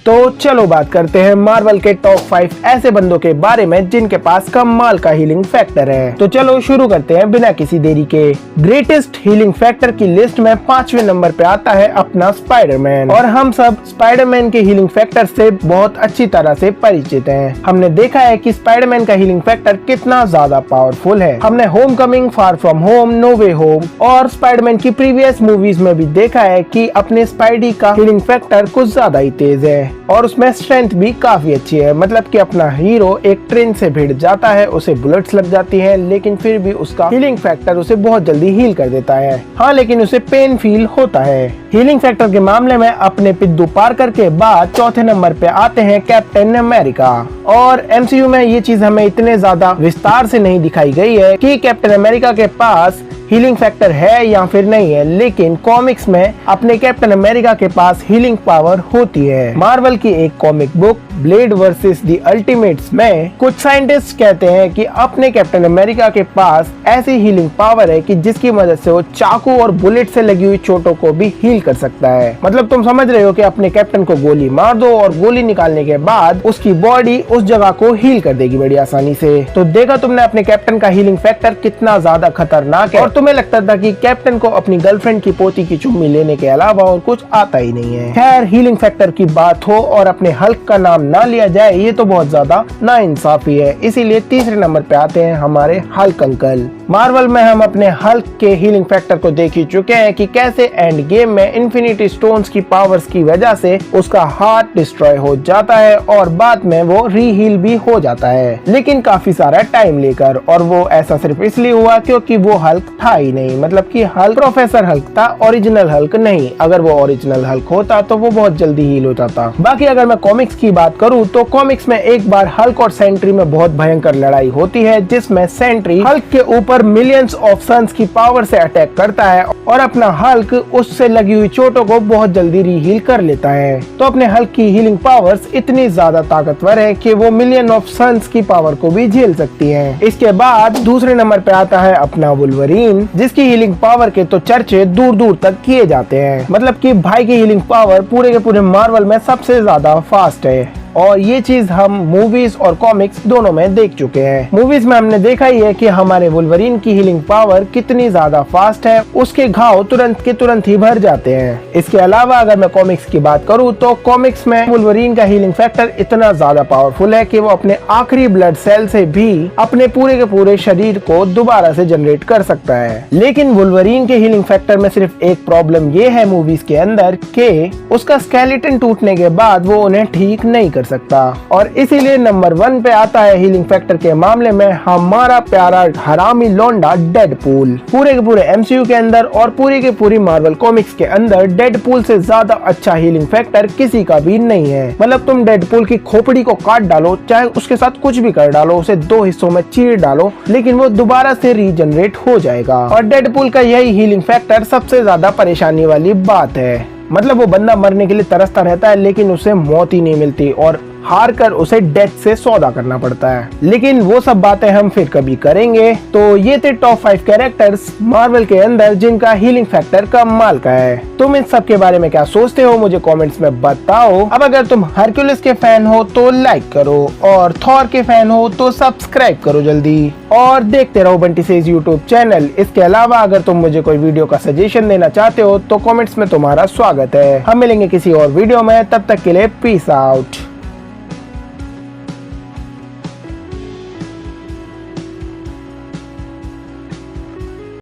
तो चलो बात करते हैं मार्वल के टॉप 5 ऐसे बंदों के बारे में जिनके पास कमाल का हीलिंग फैक्टर है। तो चलो शुरू करते हैं बिना किसी देरी के। ग्रेटेस्ट हीलिंग फैक्टर की लिस्ट में 5वें नंबर पे आता है अपना स्पाइडरमैन। और हम सब स्पाइडरमैन के हीलिंग फैक्टर से बहुत अच्छी तरह से परिचित हैं। हमने देखा है कि स्पाइडरमैन का हीलिंग फैक्टर कितना ज्यादा पावरफुल है। हमने Homecoming, far from home, no way home और स्पाइडरमैन की प्रीवियस मूवीज में भी देखा है कि अपने स्पाइडी का हीलिंग फैक्टर कुछ ज्यादा ही तेज है और उसमें स्ट्रेंथ भी काफी अच्छी है। मतलब कि अपना हीरो एक ट्रेन से भिड़ जाता है, उसे बुलेट्स लग जाती हैं, लेकिन फिर भी उसका हीलिंग फैक्टर उसे बहुत जल्दी हील कर देता है। हाँ, लेकिन उसे पेन फील होता है। हीलिंग फैक्टर के मामले में अपने पिद्दू पार्कर के बाद चौथे नंबर पे आते हैं कैप्टन अमेरिका। और एमसीयू में ये चीज हमें इतने ज्यादा विस्तार से नहीं दिखाई गई है कि कैप्टन अमेरिका के पास हीलिंग फैक्टर है या फिर नहीं है, लेकिन कॉमिक्स में अपने कैप्टन अमेरिका के पास हीलिंग पावर होती है। मार्वल की एक comic book blade versus the ultimates में कुछ साइंटिस्ट कहते हैं कि अपने कैप्टन अमेरिका के पास ऐसी हीलिंग पावर है कि जिसकी मदद से वो चाकू और बुलेट से लगी हुई चोटों को भी हील कर सकता है। मतलब तुम समझ रहे हो कि अपने कैप्टन को गोली मार दो और गोली निकालने के बाद उसकी बॉडी उस जगह को हील कर देगी बड़ी आसानी से। तो देखा तुमने अपने कैप्टन का हीलिंग फैक्टर कितना ज्यादा खतरनाक है। और तुम्हें लगता था कि कैप्टन को अपनी गर्लफ्रेंड की पोती की चुम्मी लेने के अलावा और कुछ आता ही नहीं है। खैर, हीलिंग फैक्टर की बात हो और अपने हल्क का नाम ना लिया जाए, ये तो बहुत ज्यादा नाइंसाफी है। इसीलिए तीसरे नंबर पे आते हैं हमारे हल्क अंकल। मार्वल में हम अपने हल्क के हीलिंग फैक्टर को देख ही चुके हैं कि कैसे एंड गेम में इन्फिनिटी स्टोन्स की पावर्स की वजह से उसका हार्ट डिस्ट्रॉय हो जाता है और बाद में वो रीहील भी हो जाता है, लेकिन काफी सारा टाइम लेकर। और वो ऐसा सिर्फ इसलिए हुआ क्योंकि वो हल्क था ही नहीं। मतलब कि हल्क प्रोफेसर हल्क था, ओरिजिनल हल्क नहीं। अगर वो ओरिजिनल हल्क होता तो वो बहुत जल्दी हील हो जाता। बाकी अगर मैं कॉमिक्स की बात करूं तो कॉमिक्स में एक बार हल्क और सेंट्री में बहुत भयंकर लड़ाई होती है, जिसमें सेंट्री हल्क के ऊपर मिलियंस ऑफ सन्स की पावर से अटैक करता है और अपना हल्क उससे लगी हुई चोटों को बहुत जल्दी रीहील कर लेता है। तो अपने हल्क की हीलिंग पावर्स इतनी ज्यादा ताकतवर है कि वो मिलियन ऑफ सन्स की पावर को भी झेल सकती है। इसके बाद दूसरे नंबर पे आता है अपना वुल्वरीन, जिसकी हीलिंग पावर के तो चर्चे दूर दूर तक किए जाते हैं। मतलब कि भाई की हीलिंग पावर पूरे के पूरे मार्वल में सबसे ज्यादा फास्ट है और ये चीज हम मूवीज और कॉमिक्स दोनों में देख चुके हैं। मूवीज में हमने देखा ही है कि हमारे वुल्वरीन की हीलिंग पावर कितनी ज्यादा फास्ट है, उसके घाव तुरंत के तुरंत ही भर जाते हैं। इसके अलावा अगर मैं कॉमिक्स की बात करूं तो कॉमिक्स में वुल्वरीन का हीलिंग फैक्टर इतना ज्यादा पावरफुल है कि वो अपने आखिरी ब्लड सेल से भी अपने पूरे के पूरे शरीर को दोबारा से जनरेट कर सकता है। लेकिन वुल्वरीन के हीलिंग फैक्टर में सिर्फ एक प्रॉब्लम ये है मूवीज के अंदर कि उसका स्केलेटन टूटने के बाद वो उन्हें ठीक नहीं कर सकता। और इसीलिए नंबर 1 पे आता है हीलिंग फैक्टर के मामले में हमारा प्यारा हरामी लौंडा डेडपूल। पूरे के पूरे एमसीयू के अंदर और पूरी के पूरी मार्वल कॉमिक्स के अंदर डेडपूल से ज्यादा अच्छा हीलिंग फैक्टर किसी का भी नहीं है। मतलब तुम डेडपूल की खोपड़ी को काट डालो, चाहे उसके साथ कुछ भी कर डालो, उसे 2 हिस्सों में चीर डालो, लेकिन वो दोबारा से रीजनरेट हो जाएगा। और डेडपूल का यही हीलिंग फैक्टर सबसे ज्यादा परेशानी वाली बात है। मतलब वो बंदा मरने के लिए तरसता रहता है, लेकिन उसे मौत ही नहीं मिलती और हार कर उसे डेथ से सौदा करना पड़ता है। लेकिन वो सब बातें हम फिर कभी करेंगे। तो ये थे टॉप 5 कैरेक्टर्स मार्वल के अंदर जिनका हीलिंग फैक्टर कमाल का है। तुम इन सब के बारे में क्या सोचते हो मुझे कमेंट्स में बताओ। अब अगर तुम हरक्यूलिस के फैन हो तो लाइक करो और थॉर के फैन हो तो सब्सक्राइब करो जल्दी और देखते रहो बंटी सेज यूट्यूब चैनल। इसके अलावा अगर तुम मुझे कोई वीडियो का सजेशन देना चाहते हो तो कमेंट्स में तुम्हारा स्वागत है। हम मिलेंगे किसी और वीडियो में, तब तक के लिए पीस आउट।